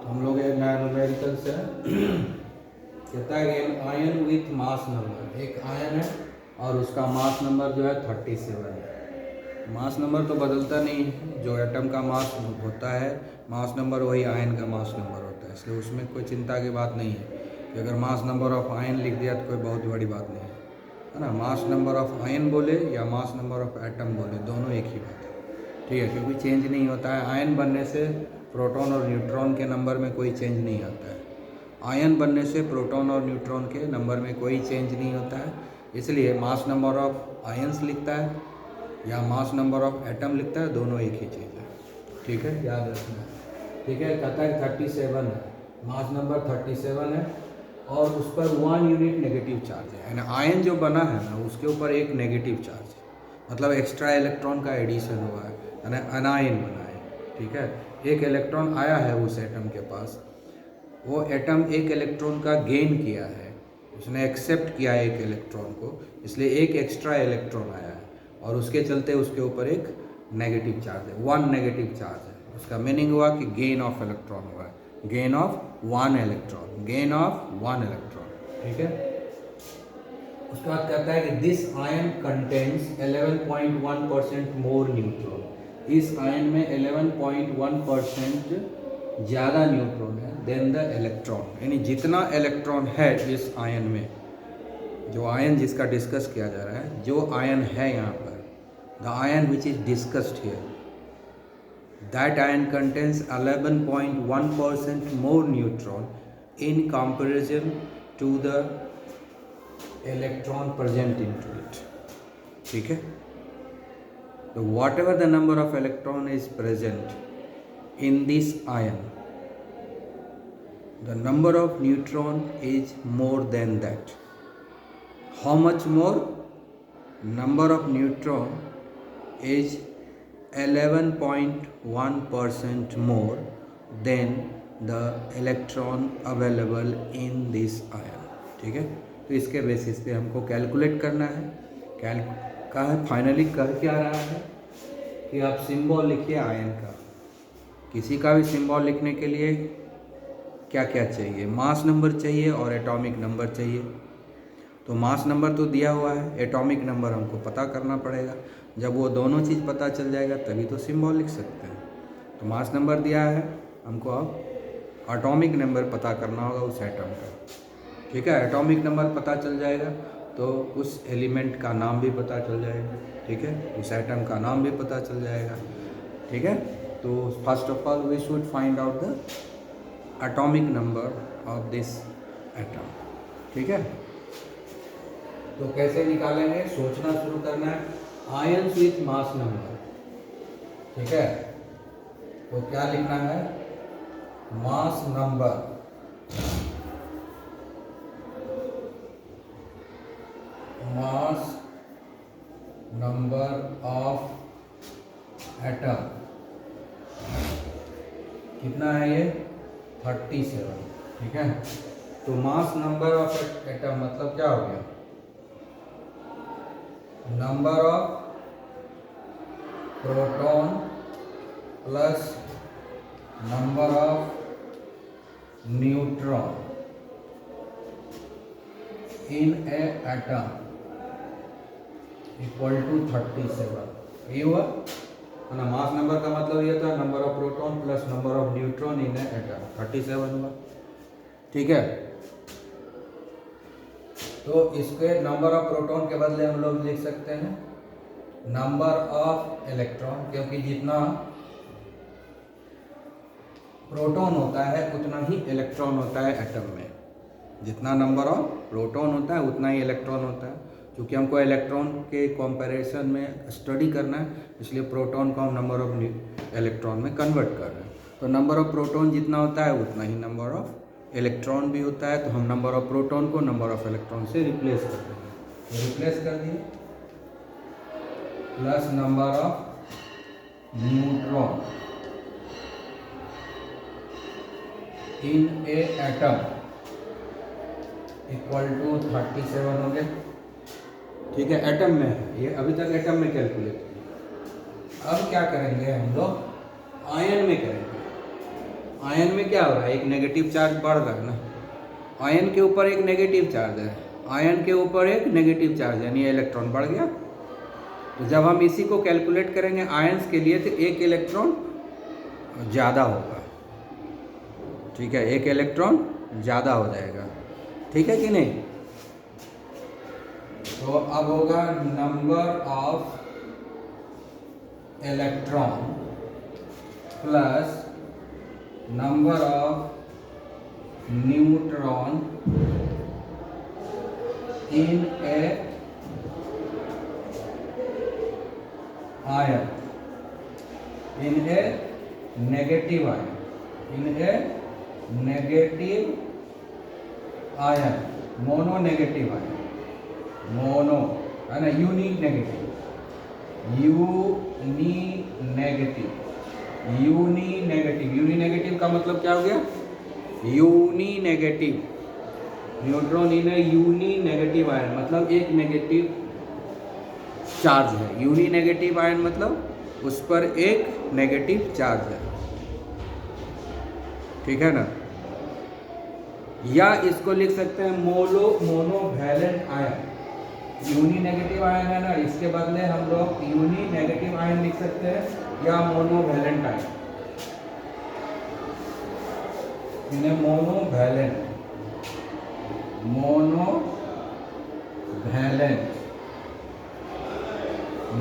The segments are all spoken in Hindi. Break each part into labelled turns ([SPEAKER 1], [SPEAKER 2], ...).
[SPEAKER 1] हम लोग एक नया न्यूमेरिकल से कहता है कि आयन विथ मास नंबर, एक आयन है और उसका मास नंबर जो है 37 है। मास नंबर तो बदलता नहीं है, जो एटम का मास होता है मास नंबर वही आयन का मास नंबर होता है, इसलिए उसमें कोई चिंता की बात नहीं है कि अगर मास नंबर ऑफ आयन लिख दिया तो कोई बहुत बड़ी बात नहीं है ना। मास नंबर ऑफ आयन बोले या मास नंबर ऑफ एटम बोले, दोनों एक ही बात है, ठीक है, क्योंकि चेंज नहीं होता है। आयन बनने से प्रोटॉन और न्यूट्रॉन के नंबर में कोई चेंज नहीं आता है। आयन बनने से प्रोटॉन और न्यूट्रॉन के नंबर में कोई चेंज नहीं होता है, इसलिए मास नंबर ऑफ आयन्स लिखता है या मास नंबर ऑफ एटम लिखता है, दोनों एक ही चीज़ है, ठीक है, याद रखना। ठीक है, कहता है 37 है, मास नंबर 37 है और उस पर 1 यूनिट नेगेटिव चार्ज है। यानी आयन जो बना है ना उसके ऊपर एक नेगेटिव चार्ज है, मतलब एक्स्ट्रा इलेक्ट्रॉन का एडिशन हुआ है, यानी अनायन बना है, ठीक है। एक इलेक्ट्रॉन आया है उस एटम के पास, वो एटम एक इलेक्ट्रॉन का गेन किया है, उसने एक्सेप्ट किया है एक इलेक्ट्रॉन को, इसलिए एक एक्स्ट्रा इलेक्ट्रॉन आया है और उसके चलते उसके ऊपर एक नेगेटिव चार्ज है, 1 नेगेटिव चार्ज है। उसका मीनिंग हुआ कि गेन ऑफ इलेक्ट्रॉन हुआ है, gain of 1 electron, gain of 1 electron, ठीक है। उसके बाद कहता है कि this ion contains 11.1% more neutron, इस आयन में 11.1% ज़्यादा न्यूट्रॉन है देन द इलेक्ट्रॉन, यानी जितना इलेक्ट्रॉन है इस आयन में, जो आयन जिसका डिस्कस किया जा रहा है, जो आयन है यहाँ पर, the ion which is discussed here, that ion contains 11.1% more neutron in comparison to the electron present in to it, ठीक है। तो whatever the number of electron is present in this ion, the number of neutron is more than that. How much more? Number of neutron is 11.1% more than the electron available in this ion, ठीक है। तो इसके बेसिस पे हमको कैलकुलेट करना है। फाइनली कह क्या रहा है कि आप सिंबल लिखिए आयन का, किसी का भी सिंबल लिखने के लिए क्या क्या चाहिए, मास नंबर चाहिए और एटॉमिक नंबर चाहिए। तो मास नंबर तो दिया हुआ है, एटॉमिक नंबर हमको पता करना पड़ेगा। जब वो दोनों चीज़ पता चल जाएगा तभी तो सिंबल लिख सकते हैं। तो मास नंबर दिया है हमको, अब एटॉमिक नंबर पता करना होगा उस एटम का, ठीक है। एटॉमिक नंबर पता चल जाएगा तो उस एलिमेंट का नाम भी पता चल जाएगा, ठीक है, उस एटम का नाम भी पता चल जाएगा, ठीक है। तो first of all we should find out the atomic number of this atom, ठीक है। तो कैसे निकालेंगे, सोचना शुरू करना है। आयन्स विथ मास नंबर, ठीक है। तो क्या लिखना है, mass number, mass number of atom कितना है, ये 37, ठीक है। तो मास नंबर ऑफ एटम मतलब क्या हो गया, number of proton plus number of neutron in a atom equal to 37, ये हुआ ना। मास नंबर का मतलब ये था number of proton plus number of neutron in a atom, 37 हुआ, ठीक है। तो इसके नंबर ऑफ प्रोटॉन के बदले हम लोग लिख सकते हैं नंबर ऑफ इलेक्ट्रॉन, क्योंकि जितना प्रोटॉन होता है उतना ही इलेक्ट्रॉन होता है एटम में, जितना नंबर ऑफ प्रोटॉन होता है उतना ही इलेक्ट्रॉन होता है। क्योंकि हमको इलेक्ट्रॉन के कंपैरिजन में स्टडी करना है, इसलिए प्रोटॉन को हम नंबर ऑफ इलेक्ट्रॉन में कन्वर्ट कर रहे हैं। तो नंबर ऑफ प्रोटॉन जितना होता है उतना ही नंबर ऑफ इलेक्ट्रॉन भी होता है, तो हम नंबर ऑफ प्रोटॉन को नंबर ऑफ इलेक्ट्रॉन से रिप्लेस कर देंगे। तो रिप्लेस कर दिए, plus number of neutron in a atom equal to 37 हो गया, ठीक है। एटम में है ये, अभी तक एटम में कैलकुलेट किया। अब क्या करेंगे हम लोग, आयन में करेंगे। आयन में क्या हो रहा है, एक नेगेटिव चार्ज बढ़ रहा है ना, आयन के ऊपर एक नेगेटिव चार्ज है, आयन के ऊपर एक नेगेटिव चार्ज यानी इलेक्ट्रॉन बढ़ गया। तो जब हम इसी को कैलकुलेट करेंगे आयंस के लिए तो एक इलेक्ट्रॉन ज़्यादा होगा, ठीक है, एक इलेक्ट्रॉन ज़्यादा हो जाएगा, ठीक है कि नहीं। तो अब होगा number of electron plus number of neutron in a ion, in a negative ion, in a negative ion, mono negative ion, mono है ना, uni negative, uni negative, uni negative, uni negative का मतलब क्या हो गया, uni negative, neutron in uni negative ion मतलब एक नेगेटिव चार्ज है, यूनी नेगेटिव आयन मतलब उस पर एक नेगेटिव चार्ज है, ठीक है ना। या इसको लिख सकते हैं monovalent ion, uni negative ion है ना, इसके बदले हम लोग यूनी नेगेटिव आयन लिख सकते हैं या मोनोवैलेंट आयन, इन्हें मोनोवैलेंट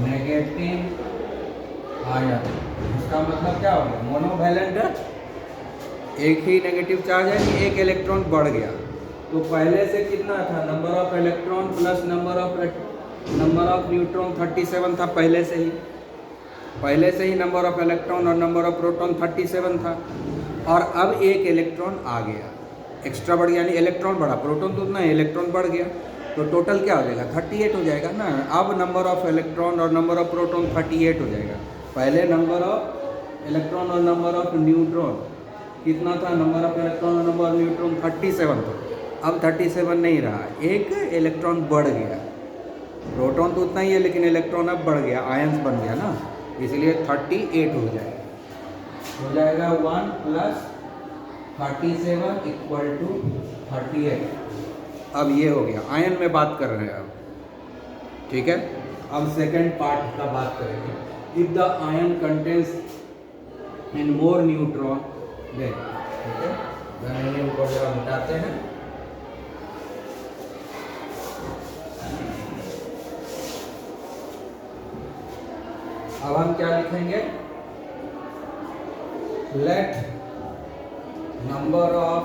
[SPEAKER 1] नेगेटिव आयन, इसका मतलब क्या हो गया, मोनोवैलेंट है, एक ही नेगेटिव चार्ज है कि एक इलेक्ट्रॉन बढ़ गया। तो पहले से कितना था, number of electron plus number of neutron 37 था पहले से ही नंबर ऑफ इलेक्ट्रॉन और नंबर ऑफ प्रोटॉन 37 था, और अब एक इलेक्ट्रॉन आ गया एक्स्ट्रा बढ़ गया, यानी इलेक्ट्रॉन बढ़ा, प्रोटॉन तो उतना है, इलेक्ट्रॉन बढ़ गया, तो टोटल क्या हो जाएगा 38 हो जाएगा ना। अब नंबर ऑफ इलेक्ट्रॉन और नंबर ऑफ प्रोटॉन 38 हो जाएगा। पहले नंबर ऑफ इलेक्ट्रॉन और नंबर ऑफ न्यूट्रॉन कितना था, नंबर ऑफ इलेक्ट्रॉन और नंबर ऑफ न्यूट्रॉन 37 था, अब 37 नहीं रहा, एक इलेक्ट्रॉन बढ़ गया, प्रोटॉन तो उतना ही है लेकिन इलेक्ट्रॉन अब बढ़ गया, आयंस बन गया ना, इसलिए 38 हो जाएगा 1 प्लस 37 इक्वल टू 38। अब ये हो गया, आयन में बात कर रहे हैं अब, ठीक है। अब सेकंड पार्ट का बात करेंगे, if the ion contains in more neutron then, ठीक है, मैंने ऊपर जरा मिटाते हैं, अब हम क्या लिखेंगे, let number of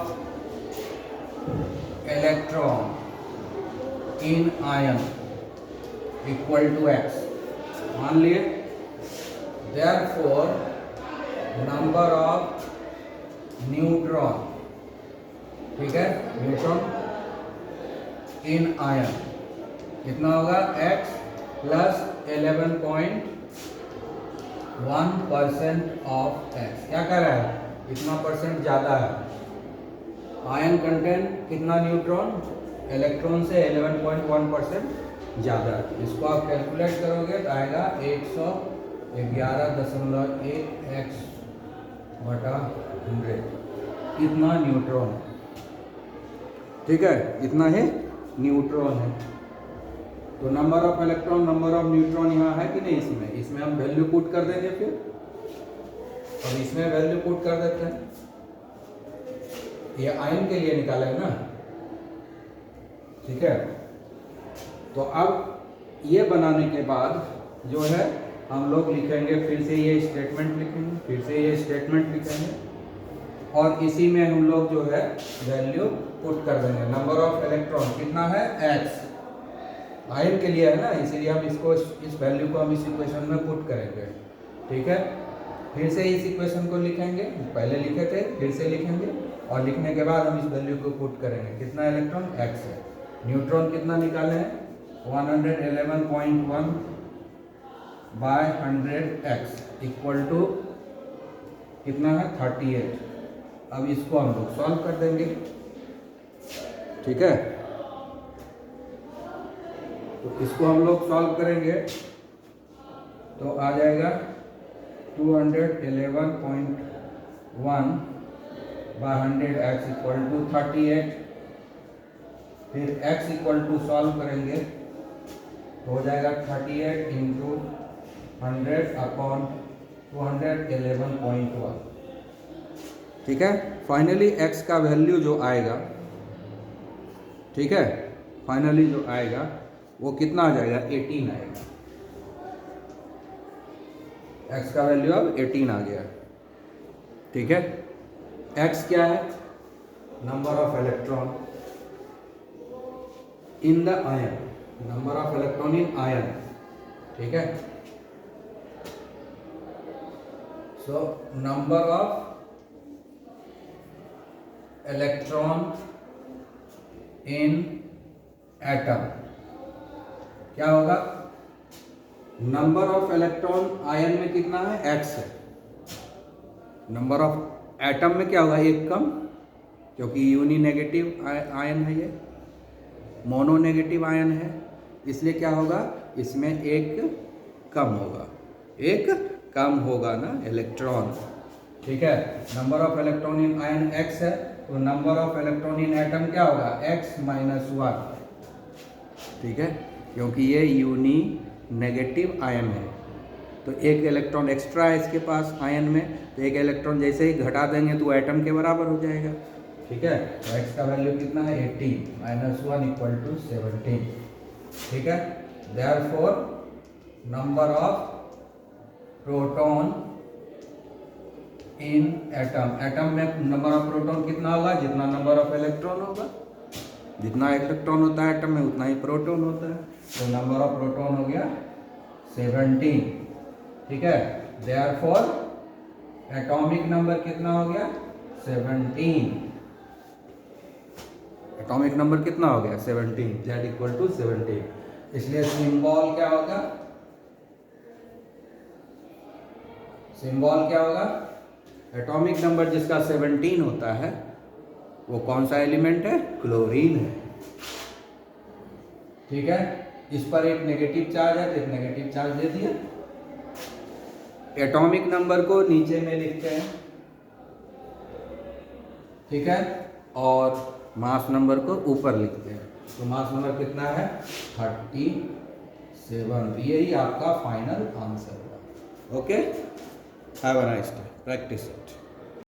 [SPEAKER 1] electron in ion equal to x, मान लिए, देयरफॉर नंबर ऑफ न्यूट्रॉन, ठीक है, न्यूट्रॉन इन आयन कितना होगा, x प्लस 11.1% ऑफ x, क्या कर रहा है, इतना परसेंट ज़्यादा है, आयन कंटेंट कितना न्यूट्रॉन, इलेक्ट्रॉन से 11.1% ज़्यादा है। इसको आप कैलकुलेट करोगे तो आएगा 111.1 x/100, इतना न्यूट्रॉन, ठीक है, इतना ही न्यूट्रॉन है। तो number of electron number of neutron यहाँ है कि नहीं, इसमें हम वैल्यू पुट कर देंगे, फिर और इसमें वैल्यू पुट कर देते हैं, ये आयन के लिए निकाला है ना, ठीक है। तो अब ये बनाने के बाद जो है हम लोग लिखेंगे, फिर से ये स्टेटमेंट लिखेंगे, फिर से ये स्टेटमेंट लिखेंगे, और इसी में हम लोग जो है वैल्यू पुट कर देंगे। नंबर ऑफ इलेक्ट्रॉन कितना है, x, आयन के लिए है ना, इसीलिए हम इसको, इस वैल्यू को हम इस इक्वेशन में पुट करेंगे, ठीक है। फिर से इस इक्वेशन को लिखेंगे, पहले लिखे थे, फिर से लिखेंगे, और लिखने के बाद हम इस वैल्यू को पुट करेंगे, कितना इलेक्ट्रॉन, x है, न्यूट्रॉन कितना निकाले हैं, 111.1 बाय 100x इक्वल टू कितना है, 38। अब इसको हम लोग सॉल्व कर देंगे, ठीक है। तो इसको हम लोग सॉल्व करेंगे तो आ जाएगा 211.1 बाय 100 x इक्वल टू 38। फिर x इक्वल टू सॉल्व करेंगे तो हो जाएगा 38 इंटू 100 अपॉन 211.1। ठीक है, फाइनली x का वैल्यू जो आएगा, ठीक है, फाइनली जो आएगा वो कितना आ जाएगा, 18 आएगा। x का वैल्यू अब 18 आ गया। ठीक है, x क्या है, number of electron in the ion, number of electron in ion. ठीक है, so number of electron in atom क्या होगा, नंबर ऑफ इलेक्ट्रॉन आयन में कितना है, x है। नंबर ऑफ एटम में क्या होगा, एक कम, क्योंकि यूनी नेगेटिव आयन है, ये मोनो नेगेटिव आयन है, इसलिए क्या होगा, इसमें एक कम होगा, एक कम होगा ना इलेक्ट्रॉन। ठीक है, number of electron in ion x है, तो number of electron in atom क्या होगा, x माइनस 1। ठीक है, क्योंकि ये यूनी नेगेटिव आयन है, तो एक इलेक्ट्रॉन एक्स्ट्रा है इसके पास आयन में, तो एक इलेक्ट्रॉन जैसे ही घटा देंगे तो एटम के बराबर हो जाएगा। ठीक है, तो x का वैल्यू कितना है, 18 माइनस 1 इक्वल टू 17। ठीक है, therefore number of proton in atom, atom में नंबर ऑफ प्रोटॉन कितना होगा, जितना नंबर ऑफ इलेक्ट्रॉन होगा, जितना इलेक्ट्रॉन होता है एटम में उतना ही प्रोटॉन होता है, तो नंबर ऑफ प्रोटॉन हो गया 17। ठीक है, देयरफॉर एटॉमिक नंबर कितना हो गया, 17। एटॉमिक नंबर कितना हो गया, 17, Z इक्वल टू 17। इसलिए सिंबल क्या होगा, सिंबल क्या होगा, एटॉमिक नंबर जिसका 17 होता है वो कौन सा एलिमेंट है, क्लोरीन है। ठीक है, इस पर एक नेगेटिव चार्ज है तो एक नेगेटिव चार्ज दे दिया। एटॉमिक नंबर को नीचे में लिखते हैं, ठीक है, और मास नंबर को ऊपर लिखते हैं, तो मास नंबर कितना है, 37। यही आपका फाइनल आंसर है। Okay, have a nice day, practice it.